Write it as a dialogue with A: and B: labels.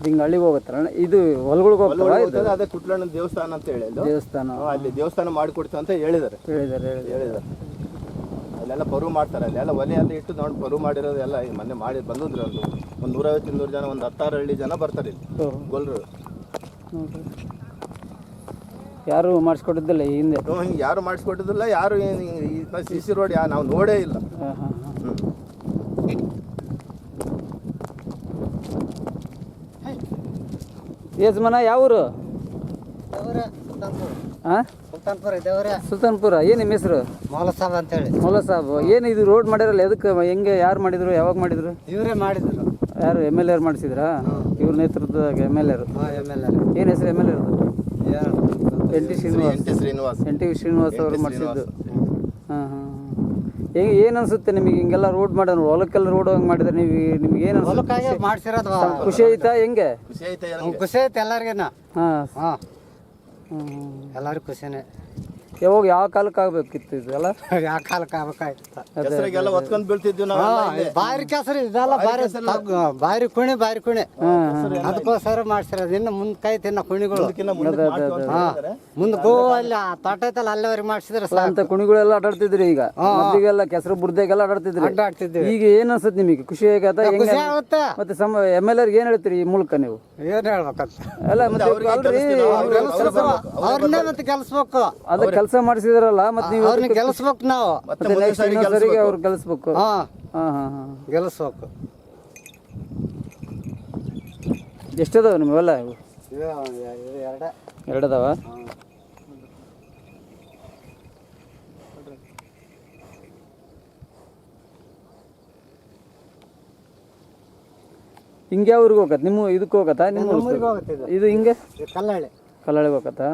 A: ಹಿಂಗೆ ಹಳ್ಳಿಗೆ ಹೋಗುತ್ತಲ್ಲ ಇದು ಹೊಲಗಳಿಗೆ ಹೋಗ್ತಾವ
B: ಅದೇ ಕುಟ್ಲಣ್ಣ ದೇವಸ್ಥಾನ ಅಂತ ಹೇಳಿ
A: ದೇವಸ್ಥಾನ
B: ಅಲ್ಲಿ ದೇವಸ್ಥಾನ ಮಾಡಿಕೊಡ್ತೀವಿ ಅಂತ ಹೇಳಿದ್ದಾರೆ. ಅಲ್ಲೆಲ್ಲ ಪರು ಮಾಡ್ತಾರೆ, ಅಲ್ಲೆಲ್ಲ ಒಲೆ ಎಲ್ಲ ಇಟ್ಟು ನೋಡಿ ಪರು ಮಾಡಿರೋದು ಎಲ್ಲ ಮೊನ್ನೆ ಮಾಡಿ ಬಂದಿದ್ರು. ಒಂದು 150-200 ಜನ, ಒಂದು 10-6 ಹಳ್ಳಿ ಜನ ಬರ್ತಾರೆ ಇಲ್ಲಿ ಗೊಲ್ರು.
A: ಯಾರು ಮಾಡಿಸ್ಕೊಟ್ಟಿದ್ದಿಲ್ಲ ಈ ಹಿಂದೆ?
B: ಹಿಂಗೆ ಯಾರು ಮಾಡಿಸ್ಕೊಟ್ಟಿದ್ದಿಲ್ಲ, ಯಾರು ಸಿ ಸಿ ರೋಡ್ ನಾವು ನೋಡೇ ಇಲ್ಲ.
A: ಯಜಮಾನ ಯಾವೂರು? ಸುಲ್ತಾನ್ಪುರ. ಏನು ನಿಮ್ಮ ಹೆಸರು?
C: ಮೌಲ ಸಾಬ್ ಅಂತೇಳಿ.
A: ಮೌಲ ಸಾಬ್. ಏನು ಇದು ರೋಡ್ ಮಾಡಿರಲ್ಲ, ಎದಕ್ಕೆ ಹೆಂಗೆ ಯಾರು ಮಾಡಿದ್ರು, ಯಾವಾಗ ಮಾಡಿದ್ರು?
C: ಇವರೇ ಮಾಡಿದ್ರು.
A: ಯಾರು MLA ಮಾಡಿಸಿದ್ರಾ? ಇವ್ರ ನೇತೃತ್ವದಾಗ MLA. ಏನು ಹೆಸರು MLA? NT ಶ್ರೀನಿವಾಸ್ ಅವರು ಮಾಡಿಸಿದ್ದು. ಹೇಗೆ ಏನು ಅನ್ಸುತ್ತೆ ನಿಮಗೆ ಹಿಂಗೆಲ್ಲ ರೋಡ್ ಮಾಡೋದು, ಹೊಲಕ್ಕೆಲ್ಲ ರೋಡ್ ಹಂಗೆ ಮಾಡಿದ್ರೆ ನಿಮ್ಗೆ ಏನು
C: ಮಾಡಿಸಿರೋದು
A: ಖುಷಿ ಆಯ್ತಾ? ಹೆಂಗೆ
C: ಖುಷಿ ಐತೆ ಎಲ್ಲರಿಗೇನ?
A: ಹಾಂ
C: ಎಲ್ಲರಿಗೂ ಖುಷಿನೇ.
A: ಯಾವಾಗ ಯಾವ ಕಾಲಕ್ಕೆ ಆಗ್ಬೇಕಿತ್ತು ಇದೆಲ್ಲ?
C: ಯಾವ ಕಾಲಕ್ಕೆ ಆಗ್ಬೇಕಾಯ್ತು?
B: ಕೆಸರಿಗೆಲ್ಲ ಹೊತ್ಕೊಂಡ್ ಬೀಳ್ತಿದ್ವಿ ನಾವು.
C: ಬಾರಿ ಕೆಸರು ಇದೆಲ್ಲ, ಬಾರಿ ಕುಣಿ ಅದಕ್ಕೋಸ್ಕರ ಮಾಡ್ಸಿರೋದು. ಇನ್ನು ಮುಂದೆ ಕೈತಿ ಇನ್ನ ಕುಣಿಗಳು ಮುಂದೆ ಗೋ ಅಲ್ಲಿ ತೋಟ ಐತಲ್ಲ ಅಲ್ಲಿವರೆಗೆ ಮಾಡ್ಸಿದ್ರೆ
A: ಅಂತ ಕುಣಿಗಳೆಲ್ಲ ಆಟಾಡ್ತಿದ್ರಿ. ಈಗ ಮೊದಲಿಗೆಲ್ಲ ಕೆಸರು ಬುರ್ದಾಗೆಲ್ಲ ಆಟಾಡ್ತಿದ್ರಿ. ಈಗ ಏನ್ ಅನ್ಸುತ್ತೆ ನಿಮಗೆ? ಖುಷಿ ಆಗತ್ತ? ಮತ್ತೆ MLA ಏನ್ ಹೇಳ್ತೀರಿ ಈ ಮೂಲಕ ನೀವು?
C: ಏನ್ ಹೇಳ್ಬೇಕಂತ
A: ಅಲ್ಲ ಮತ್ತೆ
C: ಅವ್ರನ್ನೇ ಮತ್ತೆ ಗೆಲ್ಸ್ಬೇಕು.
A: ಅದ ಕೆಲಸ ಮಾಡಿಸಿದ್ರಲ್ಲ, ಮತ್ತೆ ನೀವು
C: ಅವ್ರನ್ನ ಗೆಲ್ಸ್ಬೇಕು. ನಾವು
A: ಅವ್ರು ಗೆಲ್ಸ್ಬೇಕು.
C: ಗೆಲ್ಸ್ಬೇಕು.
A: ಎಷ್ಟದಾವ ನಿಮ್ಮವೆಲ್ಲ? ಎರಡದಾವ. ಹಿಂಗೆ ಅವ್ರಿಗೆ ಹೋಗತ್ತ? ನಿಮ್ಮ ಇದಕ್ಕೆ ಹೋಗತ್ತಾ? ನಿಮ್ಮ ಇದು ಹಿಂಗೆ
C: ಕಲ್ಲಳ್ಳಿ
A: ಹೋಗತ್ತಾ?